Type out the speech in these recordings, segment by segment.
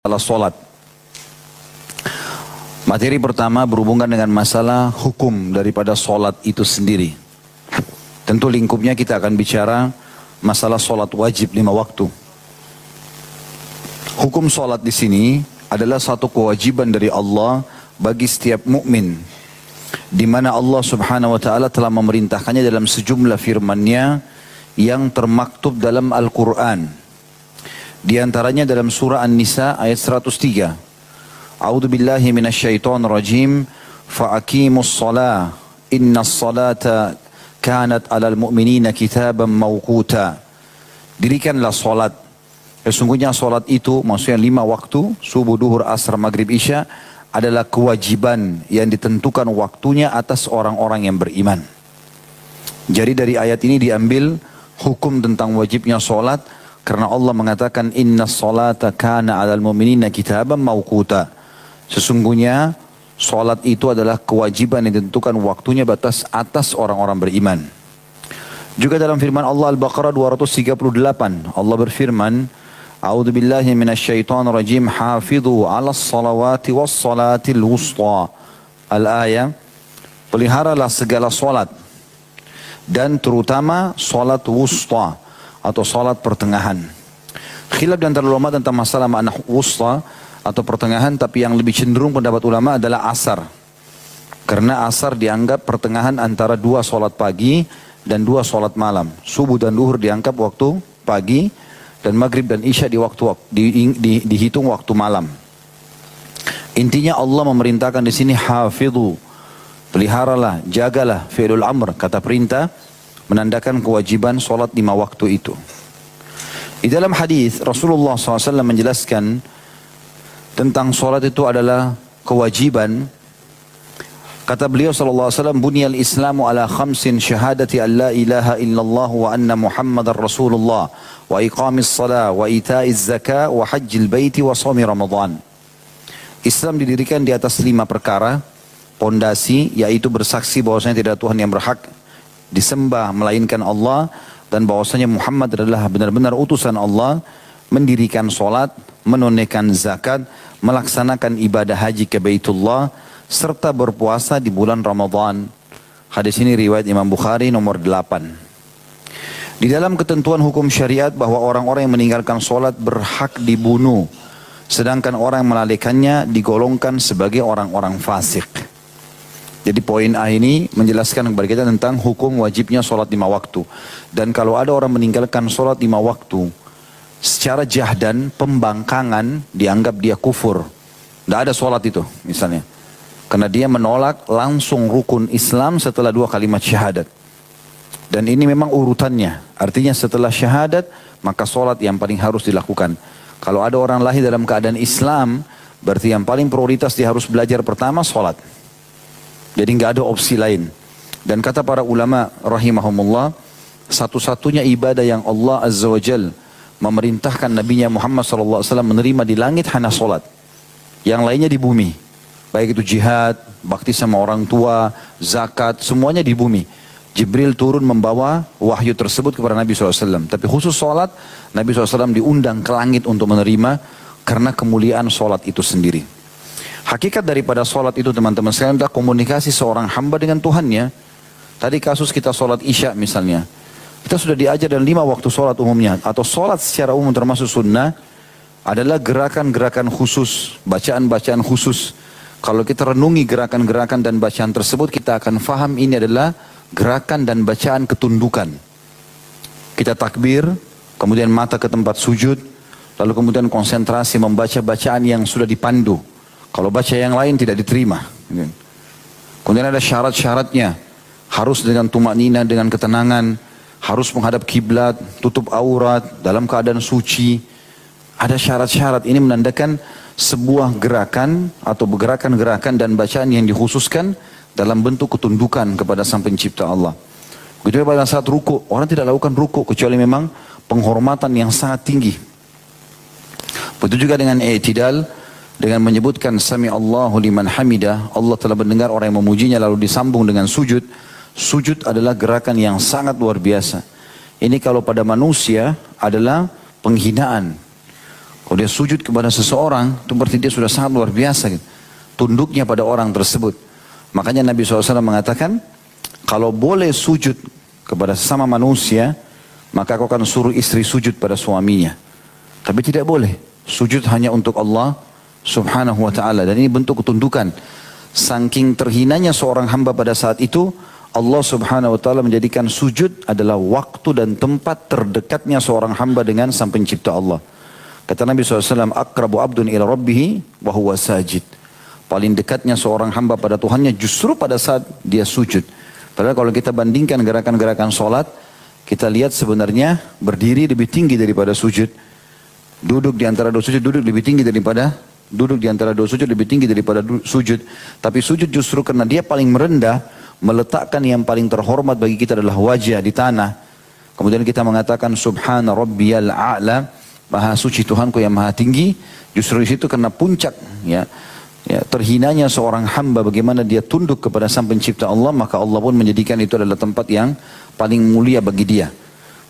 Masalah solat. Materi pertama berhubungan dengan masalah hukum daripada solat itu sendiri. Tentu lingkupnya kita akan bicara masalah solat wajib 5 waktu. Hukum solat di sini adalah satu kewajiban dari Allah bagi setiap mukmin, di mana Allah Subhanahu wa taala telah memerintahkannya dalam sejumlah firman-Nya yang termaktub dalam Al-Qur'an. Di antaranya dalam surah An-Nisa ayat 103. A'udzu billahi minasyaitonir rajim. Fa'aqimus shalah innas salata kanat 'alal mu'minina kitaban mawquta. Dirikanlah salat. Sesungguhnya salat itu maksudnya 5 waktu, subuh, duhur, asar, maghrib, isya adalah kewajiban yang ditentukan waktunya atas orang-orang yang beriman. Jadi dari ayat ini diambil hukum tentang wajibnya salat. Karena Allah mengatakan inna salata kana 'alal mu'minina kitaban mawquta. Sesungguhnya salat itu adalah kewajiban yang ditentukan waktunya batas atas orang-orang beriman. Juga dalam firman Allah Al-Baqarah 238, Allah berfirman, A'udzu billahi minasyaitonir rajim, hafidhu 'alas salawati was salatil wusta. Al-ayah, peliharalah segala salat dan terutama salat wusta atau salat pertengahan. Khilaf di antara ulama tentang masalah makna wusta atau pertengahan, tapi yang lebih cenderung pendapat ulama adalah asar. Karena asar dianggap pertengahan antara 2 salat pagi dan 2 salat malam. Subuh dan duhur dianggap waktu pagi dan maghrib dan isya dihitung waktu malam. Intinya Allah memerintahkan di sini hafidhu, peliharalah, jagalah, fi'lul amr, kata perintah, menandakan kewajiban solat 5 waktu itu. Di dalam hadis Rasulullah SAW menjelaskan tentang solat itu adalah kewajiban. Kata beliau SAW, Bunyal Islamu ala khamsin syahadati an la ilaha illallah wa anna Muhammadar Rasulullah wa iqamis salah wa ita'iz zakah wa hajjil baiti wa shaumi Ramadan. Islam didirikan di atas 5 perkara pondasi, yaitu bersaksi bahwasanya tidak ada Tuhan yang berhak disembah melainkan Allah, dan bahwasanya Muhammad adalah benar-benar utusan Allah, mendirikan solat, menunaikan zakat, melaksanakan ibadah haji ke Baitullah, serta berpuasa di bulan Ramadan. Hadis ini riwayat Imam Bukhari nomor 8. Di dalam ketentuan hukum syariat bahwa orang-orang yang meninggalkan solat berhak dibunuh, sedangkan orang yang melalaikannya digolongkan sebagai orang-orang fasik. Jadi poin A ini menjelaskan kepada kita tentang hukum wajibnya sholat 5 waktu. Dan kalau ada orang meninggalkan sholat 5 waktu secara jahdan, pembangkangan, dianggap dia kufur. Tidak ada sholat itu misalnya. Karena dia menolak langsung rukun Islam setelah 2 kalimat syahadat. Dan ini memang urutannya. Artinya setelah syahadat maka sholat yang paling harus dilakukan. Kalau ada orang lahir dalam keadaan Islam, berarti yang paling prioritas dia harus belajar pertama sholat. Jadi nggak ada opsi lain. Dan kata para ulama rahimahumullah, satu-satunya ibadah yang Allah Azza wa Jal memerintahkan Nabinya Muhammad SAW menerima di langit hanya solat. Yang lainnya di bumi. Baik itu jihad, bakti sama orang tua, zakat, semuanya di bumi. Jibril turun membawa wahyu tersebut kepada Nabi SAW. Tapi khusus solat, Nabi SAW diundang ke langit untuk menerima karena kemuliaan solat itu sendiri. Hakikat daripada solat itu teman-teman sekalian adalah komunikasi seorang hamba dengan Tuhannya. Tadi kasus kita solat isya misalnya. Kita sudah diajar dalam 5 waktu solat umumnya. Atau solat secara umum termasuk sunnah adalah gerakan-gerakan khusus, bacaan-bacaan khusus. Kalau kita renungi gerakan-gerakan dan bacaan tersebut, kita akan faham ini adalah gerakan dan bacaan ketundukan. Kita takbir, kemudian mata ke tempat sujud, lalu kemudian konsentrasi membaca bacaan yang sudah dipandu. Kalau baca yang lain tidak diterima. Kemudian ada syarat-syaratnya. Harus dengan tumaknina, dengan ketenangan. Harus menghadap kiblat, tutup aurat, dalam keadaan suci. Ada syarat-syarat. Ini menandakan sebuah gerakan atau gerakan-gerakan dan bacaan yang dikhususkan dalam bentuk ketundukan kepada Sang Pencipta Allah. Begitu pada saat ruku, orang tidak lakukan ruku kecuali memang penghormatan yang sangat tinggi. Begitu juga dengan i'tidal, dengan menyebutkan Sami Allahu liman hamidah, Allah telah mendengar orang yang memujinya, lalu disambung dengan sujud. Sujud adalah gerakan yang sangat luar biasa. Ini kalau pada manusia adalah penghinaan. Kalau dia sujud kepada seseorang, itu berarti dia sudah sangat luar biasa gitu. Tunduknya pada orang tersebut. Makanya Nabi SAW mengatakan, kalau boleh sujud kepada sesama manusia, maka kau akan suruh istri sujud pada suaminya. Tapi tidak boleh. Sujud hanya untuk Allah subhanahu wa ta'ala. Dan ini bentuk ketundukan. Saking terhinanya seorang hamba pada saat itu, Allah subhanahu wa ta'ala menjadikan sujud adalah waktu dan tempat terdekatnya seorang hamba dengan sang pencipta Allah. Kata Nabi SAW, akrabu abdun ila rabbihi wa huwa sajid. Paling dekatnya seorang hamba pada Tuhannya justru pada saat dia sujud. Padahal kalau kita bandingkan gerakan-gerakan sholat, kita lihat sebenarnya berdiri lebih tinggi daripada sujud. Duduk di antara dua sujud, duduk lebih tinggi daripada duduk di antara dua sujud lebih tinggi daripada sujud. Tapi sujud justru karena dia paling merendah, meletakkan yang paling terhormat bagi kita adalah wajah di tanah. Kemudian kita mengatakan subhana rabbiyal a'la, maha suci Tuhanku yang maha tinggi. Justru di situ karena puncak ya terhinanya seorang hamba bagaimana dia tunduk kepada sang pencipta Allah, maka Allah pun menjadikan itu adalah tempat yang paling mulia bagi dia.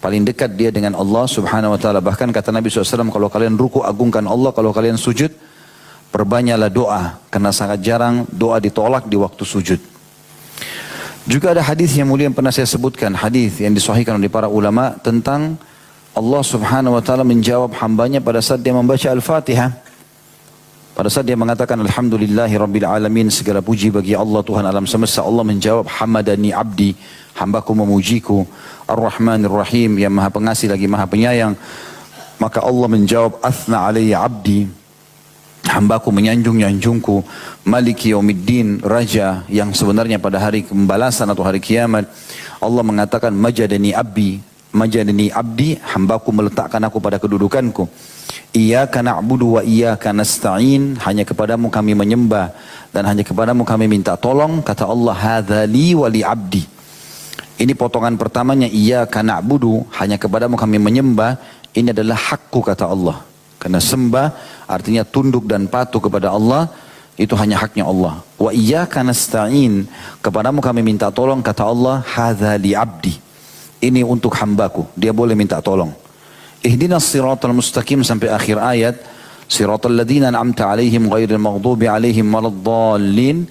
Paling dekat dia dengan Allah subhanahu wa ta'ala. Bahkan kata Nabi SAW, kalau kalian ruku agungkan Allah, kalau kalian sujud perbanyaklah doa. Karena sangat jarang doa ditolak di waktu sujud. Juga ada hadis yang mulia yang pernah saya sebutkan. Hadis yang disahihkan oleh para ulama tentang Allah subhanahu wa ta'ala menjawab hambanya pada saat dia membaca Al-Fatihah. Pada saat dia mengatakan Alhamdulillahi Rabbil Alamin, segala puji bagi Allah Tuhan alam semesta. Allah menjawab hamadani abdi, hambaku memujiku. Ar-Rahmanir Rahim, yang maha pengasih lagi maha penyayang. Maka Allah menjawab athna alayya abdi, hambaku menyanjung-nyanjungku. Maliki yaumiddin, raja yang sebenarnya pada hari pembalasan atau hari kiamat. Allah mengatakan majadani abdi, hambaku meletakkan aku pada kedudukanku. Iyyaka na'budu wa iyyaka nasta'in, hanya kepadamu kami menyembah dan hanya kepadamu kami minta tolong. Kata Allah, hadza li wa li abdi. Ini potongan pertamanya, iyyaka na'budu, hanya kepadamu kami menyembah. Ini adalah hakku kata Allah. Karena sembah artinya tunduk dan patuh kepada Allah, itu hanya haknya Allah. Wa iyyaka nasta'in, kepadamu kami minta tolong. Kata Allah, hadza li abdi. Ini untuk hambaku, dia boleh minta tolong. Ihdinas siratal mustaqim sampai akhir ayat. Siratal ladzina an'amta alaihim ghairil maghdubi alaihim waladdallin.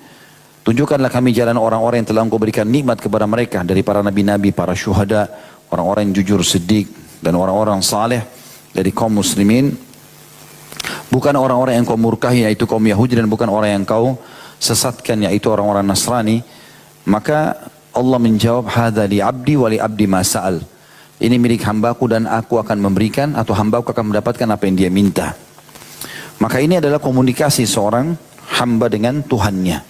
Tunjukkanlah kami jalan orang-orang yang telah Engkau berikan nikmat kepada mereka dari para nabi-nabi, para syuhada, orang-orang yang jujur siddiq dan orang-orang saleh dari kaum muslimin. Bukan orang-orang yang kau murkahi yaitu kaum Yahudi, dan bukan orang yang kau sesatkan yaitu orang-orang Nasrani. Maka Allah menjawab hadza li abdi wa li abdi ma sa'al. Ini milik hambaku dan aku akan memberikan, atau hambaku akan mendapatkan apa yang dia minta. Maka ini adalah komunikasi seorang hamba dengan Tuhannya.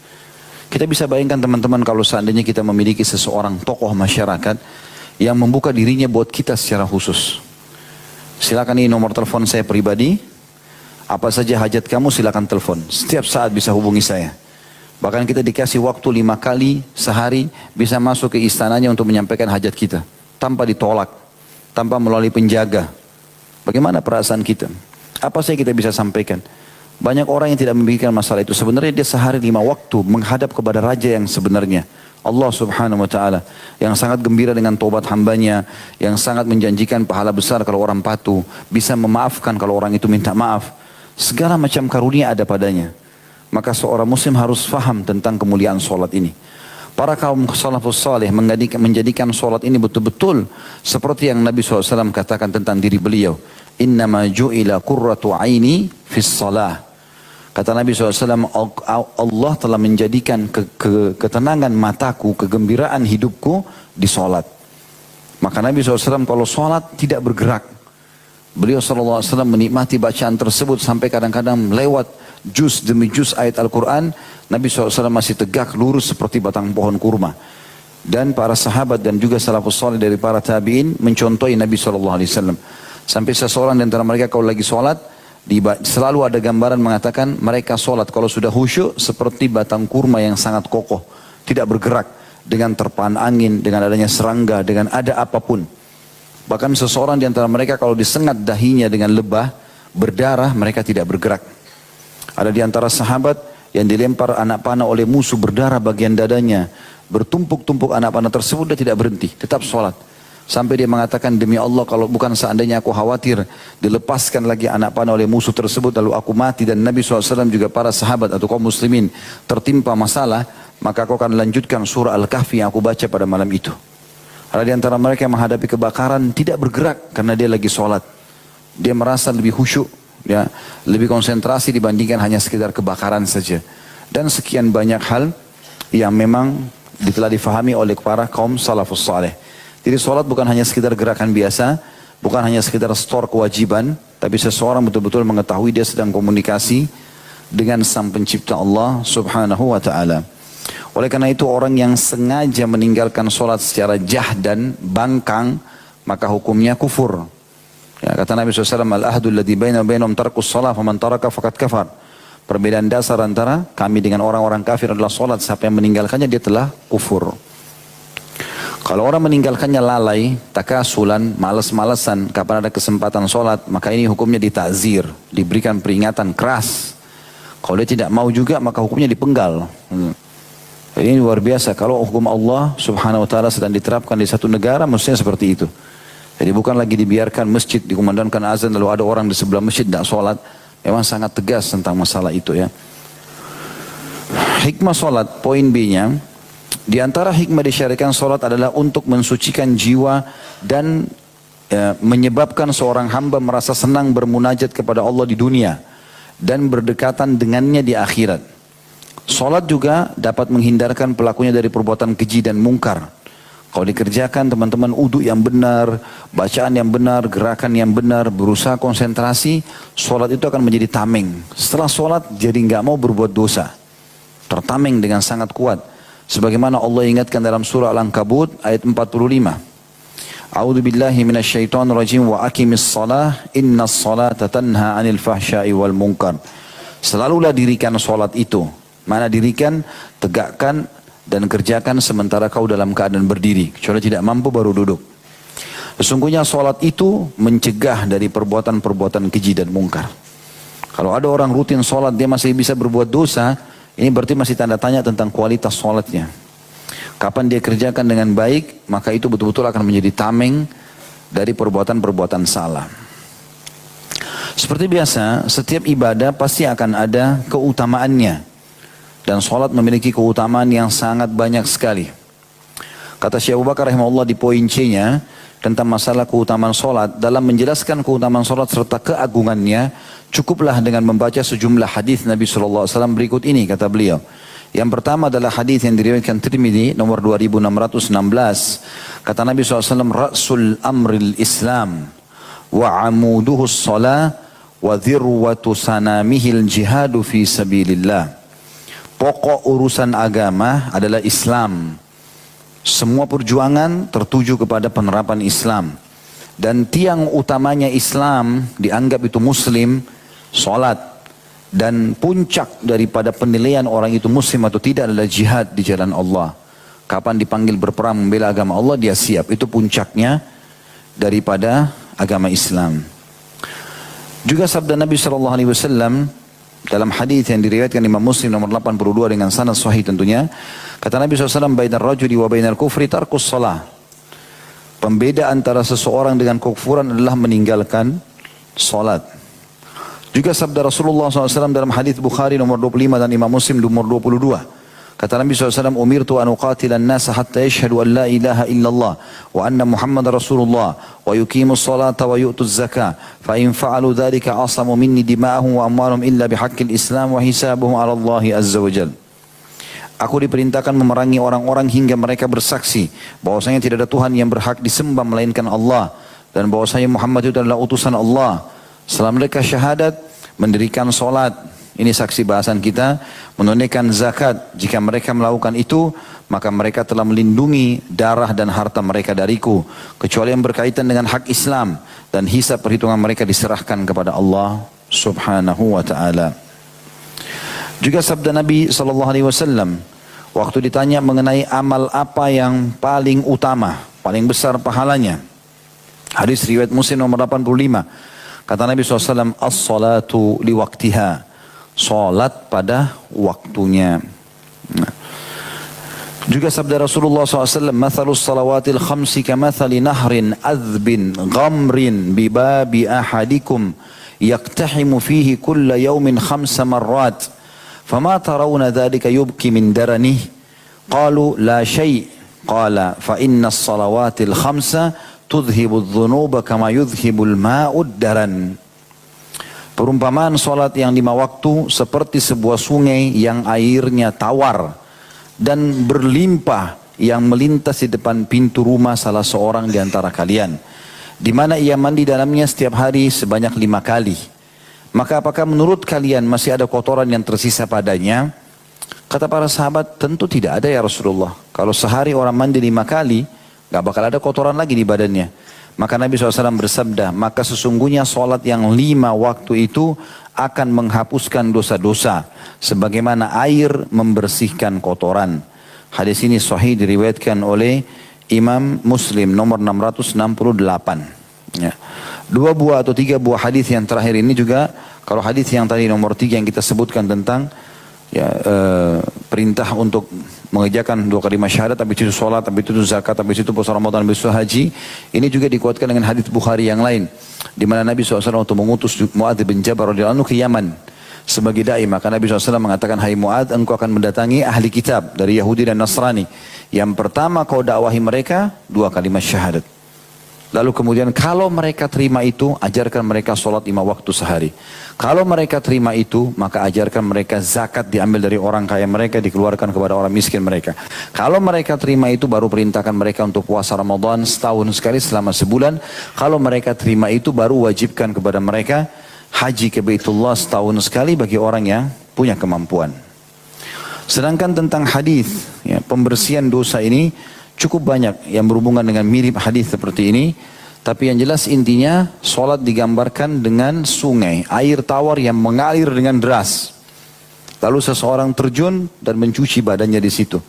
Kita bisa bayangkan teman-teman kalau seandainya kita memiliki seseorang tokoh masyarakat yang membuka dirinya buat kita secara khusus. Silakan, ini nomor telepon saya pribadi. Apa saja hajat kamu silakan telepon. Setiap saat bisa hubungi saya. Bahkan kita dikasih waktu 5 kali sehari bisa masuk ke istananya untuk menyampaikan hajat kita. Tanpa ditolak, tanpa melalui penjaga. Bagaimana perasaan kita? Apa saja kita bisa sampaikan? Banyak orang yang tidak memikirkan masalah itu. Sebenarnya dia sehari 5 waktu menghadap kepada raja yang sebenarnya. Allah subhanahu wa ta'ala. Yang sangat gembira dengan taubat hambanya. Yang sangat menjanjikan pahala besar kalau orang patuh. Bisa memaafkan kalau orang itu minta maaf. Segala macam karunia ada padanya. Maka seorang muslim harus faham tentang kemuliaan solat ini. Para kaum salafus salih menjadikan solat ini betul-betul seperti yang Nabi SAW katakan tentang diri beliau. Innama ju'ila qurratu aini fis salah. Kata Nabi SAW, Allah telah menjadikan ketenangan mataku, kegembiraan hidupku di solat. Maka Nabi SAW kalau solat tidak bergerak. Beliau SAW menikmati bacaan tersebut sampai kadang-kadang lewat juz demi juz ayat Al-Quran. Nabi SAW masih tegak lurus seperti batang pohon kurma. Dan para sahabat dan juga salafus salih dari para tabi'in mencontohi Nabi SAW. Sampai seseorang di antara mereka kalau lagi sholat, selalu ada gambaran mengatakan mereka sholat kalau sudah khusyuk seperti batang kurma yang sangat kokoh. Tidak bergerak dengan terpaan angin, dengan adanya serangga, dengan ada apapun. Bahkan seseorang di antara mereka kalau disengat dahinya dengan lebah, berdarah, mereka tidak bergerak. Ada di antara sahabat yang dilempar anak panah oleh musuh, berdarah bagian dadanya. Bertumpuk-tumpuk anak panah tersebut, dia tidak berhenti, tetap sholat. Sampai dia mengatakan, demi Allah kalau bukan seandainya aku khawatir dilepaskan lagi anak panah oleh musuh tersebut lalu aku mati dan Nabi SAW juga para sahabat atau kaum muslimin tertimpa masalah, maka aku akan lanjutkan surah Al-Kahfi yang aku baca pada malam itu. Ada di antara mereka yang menghadapi kebakaran tidak bergerak karena dia lagi sholat. Dia merasa lebih khusyuk, ya, lebih konsentrasi dibandingkan hanya sekedar kebakaran saja. Dan sekian banyak hal yang memang telah difahami oleh para kaum salafus saleh. Jadi sholat bukan hanya sekedar gerakan biasa, bukan hanya sekedar store kewajiban, tapi seseorang betul-betul mengetahui dia sedang komunikasi dengan Sang Pencipta Allah Subhanahu wa ta'ala. Oleh karena itu orang yang sengaja meninggalkan sholat secara jahdan, bangkang, maka hukumnya kufur. Ya, kata Nabi SAW, al-ahdu alladhi baina bainahum tarkus sholat, faman taraka faqad kafar. Perbedaan dasar antara kami dengan orang-orang kafir adalah sholat. Siapa yang meninggalkannya dia telah kufur. Kalau orang meninggalkannya lalai, takasulan, malas-malasan, kapan ada kesempatan sholat, maka ini hukumnya ditazir, diberikan peringatan keras. Kalau dia tidak mau juga, maka hukumnya dipenggal. Ini luar biasa. Kalau hukum Allah subhanahu wa ta'ala sedang diterapkan di satu negara, mestinya seperti itu. Jadi bukan lagi dibiarkan masjid, dikumandangkan azan, lalu ada orang di sebelah masjid tidak sholat. Memang sangat tegas tentang masalah itu ya. Hikmah sholat, poin B-nya, di antara hikmah disyariatkan sholat adalah untuk mensucikan jiwa dan menyebabkan seorang hamba merasa senang bermunajat kepada Allah di dunia dan berdekatan dengannya di akhirat. Sholat juga dapat menghindarkan pelakunya dari perbuatan keji dan mungkar. Kalau dikerjakan teman-teman uduk yang benar, bacaan yang benar, gerakan yang benar, berusaha konsentrasi, sholat itu akan menjadi tameng. Setelah sholat jadi nggak mau berbuat dosa. Tertameng dengan sangat kuat. Sebagaimana Allah ingatkan dalam surah Al-Ankabut ayat 45. A'udzu billahi minasyaitonir rajim wa aqimis shalah innas salata tanha 'anil fahsya'i wal munkar. Selalulah dirikan salat itu. Mana dirikan, tegakkan dan kerjakan sementara kau dalam keadaan berdiri. Kecuali tidak mampu baru duduk. Sesungguhnya salat itu mencegah dari perbuatan-perbuatan keji dan mungkar. Kalau ada orang rutin salat dia masih bisa berbuat dosa, ini berarti masih tanda tanya tentang kualitas salatnya. Kapan dia kerjakan dengan baik, maka itu betul-betul akan menjadi tameng dari perbuatan-perbuatan salah. Seperti biasa, setiap ibadah pasti akan ada keutamaannya. Dan salat memiliki keutamaan yang sangat banyak sekali. Kata Syekh Abu Bakar rahimahullah di poin C-nya tentang masalah keutamaan salat, dalam menjelaskan keutamaan salat serta keagungannya, cukuplah dengan membaca sejumlah hadis Nabi SAW berikut ini, kata beliau. Yang pertama adalah hadis yang diriwayatkan Tirmidzi nomor 2616. Kata Nabi SAW, Ra'sul amril Islam wa amuduhu shalah wa dhirwatu sanamihil jihadu fi sabilillah. Pokok urusan agama adalah Islam. Semua perjuangan tertuju kepada penerapan Islam. Dan tiang utamanya Islam dianggap itu Muslim, salat. Dan puncak daripada penilaian orang itu Muslim atau tidak adalah jihad di jalan Allah. Kapan dipanggil berperang membela agama Allah, dia siap. Itu puncaknya daripada agama Islam. Juga sabda Nabi SAW dalam hadis yang diriwayatkan Imam Muslim nomor 82 dengan sanad sahih tentunya. Kata Nabi SAW, bainar rajuli wa bainar kufri tarkus salah. Pembeda antara seseorang dengan kekufuran adalah meninggalkan salat. Juga sabda Rasulullah SAW dalam hadis Bukhari nomor 25 dan Imam Muslim nomor 22. Kata Nabi SAW, umirtu an uqatilan nasa hatta yashhadu an la ilaha illallah wa anna Muhammad Rasulullah wa yuqimu salata wa yu'tu zakah fa in fa'alu dhalika asamu minni dima'ahum wa amwalahum illa bihaqqil Islam wa hisabuhum 'ala Allah azza wa jalla. Aku diperintahkan memerangi orang-orang hingga mereka bersaksi bahwasanya tidak ada Tuhan yang berhak disembah melainkan Allah dan bahwasanya Muhammad itu adalah utusan Allah. Setelah mereka syahadat, mendirikan salat, ini saksi bahasan kita, menunaikan zakat. Jika mereka melakukan itu, maka mereka telah melindungi darah dan harta mereka dariku, kecuali yang berkaitan dengan hak Islam, dan hisab perhitungan mereka diserahkan kepada Allah subhanahu wa ta'ala. Juga sabda Nabi SAW, waktu ditanya mengenai amal apa yang paling utama, paling besar pahalanya. Hadis riwayat Muslim nomor 85. Kata Nabi SAW, as-salatu liwaktiha. Salat pada waktunya. Nah. Juga sabda Rasulullah SAW, "Mathalus salawatil khamsi kamathali nahrin adhbin ghamrin bibabi ahadikum yaktahimu fihi kulla yawmin khamsa marrat. Fama tarawna dhalika yubki min daranih." Qalu la syai'. Qala fa inna salawatil khamsa tudhibu dhunuba kama yudhibul ma'ud daran. Perumpamaan solat yang 5 waktu seperti sebuah sungai yang airnya tawar dan berlimpah yang melintas di depan pintu rumah salah seorang di antara kalian, di mana ia mandi dalamnya setiap hari sebanyak 5 kali. Maka apakah menurut kalian masih ada kotoran yang tersisa padanya? Kata para sahabat, tentu tidak ada ya Rasulullah. Kalau sehari orang mandi 5 kali, gak bakal ada kotoran lagi di badannya. Maka Nabi SAW bersabda, maka sesungguhnya solat yang 5 waktu itu akan menghapuskan dosa-dosa sebagaimana air membersihkan kotoran. Hadis ini sahih diriwayatkan oleh Imam Muslim nomor 668. Ya. 2 buah atau 3 buah hadis yang terakhir ini juga, kalau hadis yang tadi nomor 3 yang kita sebutkan tentang ya, perintah untuk mengerjakan 2 kalimat syahadat, habis itu sholat, habis itu zakat, habis itu puasa Ramadan, habis itu haji. Ini juga dikuatkan dengan hadis Bukhari yang lain, di mana Nabi SAW untuk mengutus Mu'adz bin Jabal radhiyallahu anhu ke Yaman sebagai dai. Maka Nabi SAW mengatakan, hai Mu'adz, engkau akan mendatangi ahli kitab dari Yahudi dan Nasrani. Yang pertama kau dakwahi mereka 2 kalimat syahadat. Lalu kemudian kalau mereka terima itu, ajarkan mereka sholat 5 waktu sehari. Kalau mereka terima itu, maka ajarkan mereka zakat diambil dari orang kaya mereka, dikeluarkan kepada orang miskin mereka. Kalau mereka terima itu, baru perintahkan mereka untuk puasa Ramadan setahun sekali selama sebulan. Kalau mereka terima itu, baru wajibkan kepada mereka haji ke Baitullah setahun sekali bagi orang yang punya kemampuan. Sedangkan tentang hadis, ya, pembersihan dosa ini cukup banyak yang berhubungan dengan mirip hadis seperti ini. Tapi yang jelas intinya, solat digambarkan dengan sungai, air tawar yang mengalir dengan deras. Lalu seseorang terjun dan mencuci badannya di situ.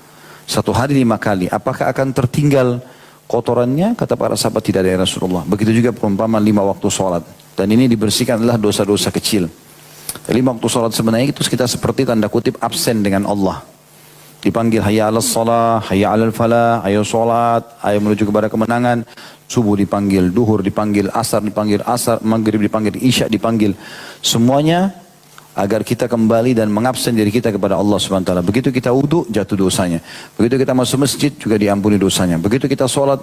1 hari 5 kali. Apakah akan tertinggal kotorannya? Kata para sahabat, tidak ada ya Rasulullah. Begitu juga perumpamaan 5 waktu solat. Dan ini dibersihkan adalah dosa-dosa kecil. 5 waktu solat sebenarnya itu kita seperti tanda kutip absen dengan Allah. Dipanggil hayya 'alas shalah, hayya 'alal falah, ayo salat, ayo menuju kepada kemenangan. Subuh dipanggil, duhur dipanggil, asar dipanggil, maghrib dipanggil, isya dipanggil. Semuanya agar kita kembali dan mengabsen diri kita kepada Allah SWT. Begitu kita wudu, jatuh dosanya. Begitu kita masuk masjid, juga diampuni dosanya. Begitu kita sholat,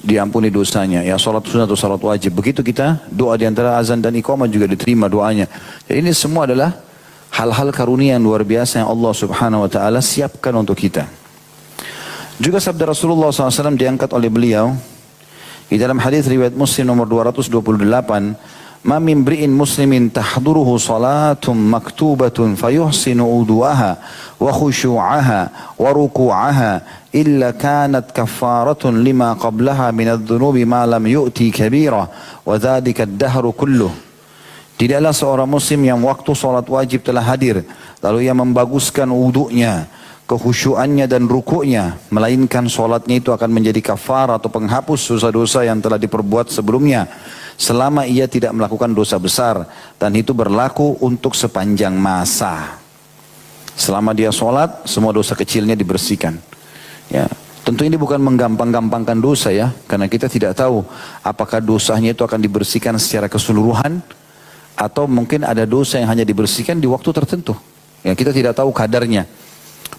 diampuni dosanya. Ya, sholat sunnah atau sholat wajib. Begitu kita doa di antara azan dan iqamah, juga diterima doanya. Jadi ini semua adalah hal-hal karunia yang luar biasa yang Allah Subhanahu wa ta'ala siapkan untuk kita. Juga sabda Rasulullah SAW diangkat oleh beliau di dalam hadis riwayat Muslim nomor 228, "Ma min mri'in muslimin tahduruhu salatum maktubatun fayuhsinu udu'aha wa khushu'aha wa ruku'aha illa kanat kaffaratun lima qablaha min adh-dhunubi ma lam yu'ti kabira wa dzalika ad-dahru kulluh." Tidaklah seorang muslim yang waktu sholat wajib telah hadir, lalu ia membaguskan wuduknya, kekhusyuannya dan rukuknya, melainkan sholatnya itu akan menjadi kafar atau penghapus dosa-dosa yang telah diperbuat sebelumnya, selama ia tidak melakukan dosa besar, dan itu berlaku untuk sepanjang masa. Selama dia sholat, semua dosa kecilnya dibersihkan. Ya. Tentu ini bukan menggampang-gampangkan dosa ya, karena kita tidak tahu apakah dosanya itu akan dibersihkan secara keseluruhan, atau mungkin ada dosa yang hanya dibersihkan di waktu tertentu. Ya, kita tidak tahu kadarnya.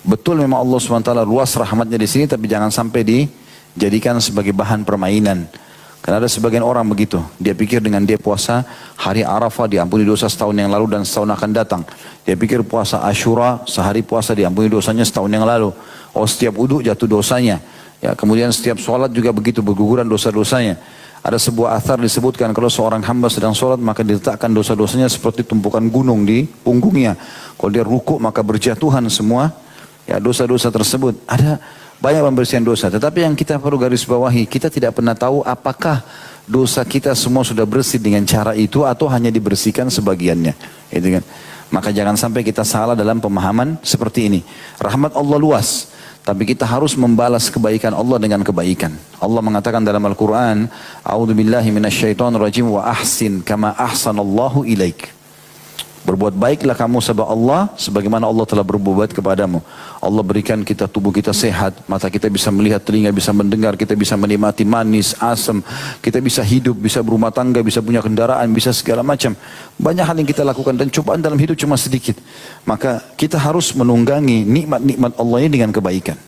Betul memang Allah SWT luas rahmatnya di sini, tapi jangan sampai dijadikan sebagai bahan permainan. Karena ada sebagian orang begitu. Dia pikir dengan dia puasa hari Arafah diampuni dosa setahun yang lalu dan setahun akan datang. Dia pikir puasa Ashura, sehari puasa diampuni dosanya setahun yang lalu. Oh, setiap wudu jatuh dosanya. Ya, kemudian setiap sholat juga begitu, berguguran dosa-dosanya. Ada sebuah athar disebutkan kalau seorang hamba sedang sholat maka diletakkan dosa-dosanya seperti tumpukan gunung di punggungnya. Kalau dia rukuk maka berjatuhan semua ya dosa-dosa tersebut. Ada banyak pembersihan dosa. Tetapi yang kita perlu garis bawahi, kita tidak pernah tahu apakah dosa kita semua sudah bersih dengan cara itu atau hanya dibersihkan sebagiannya. Gitu kan? Maka jangan sampai kita salah dalam pemahaman seperti ini. Rahmat Allah luas. Tapi kita harus membalas kebaikan Allah dengan kebaikan. Allah mengatakan dalam Al-Quran, "A'udzu billahi minasyaitonir rajim wa ahsin kama ahsanallahu ilaik." Berbuat baiklah kamu sebab Allah, sebagaimana Allah telah berbuat baik kepadamu. Allah berikan kita tubuh kita sehat, mata kita bisa melihat, telinga bisa mendengar, kita bisa menikmati manis, asam, kita bisa hidup, bisa berumah tangga, bisa punya kendaraan, bisa segala macam. Banyak hal yang kita lakukan dan cobaan dalam hidup cuma sedikit. Maka kita harus menunggangi nikmat-nikmat Allah ini dengan kebaikan.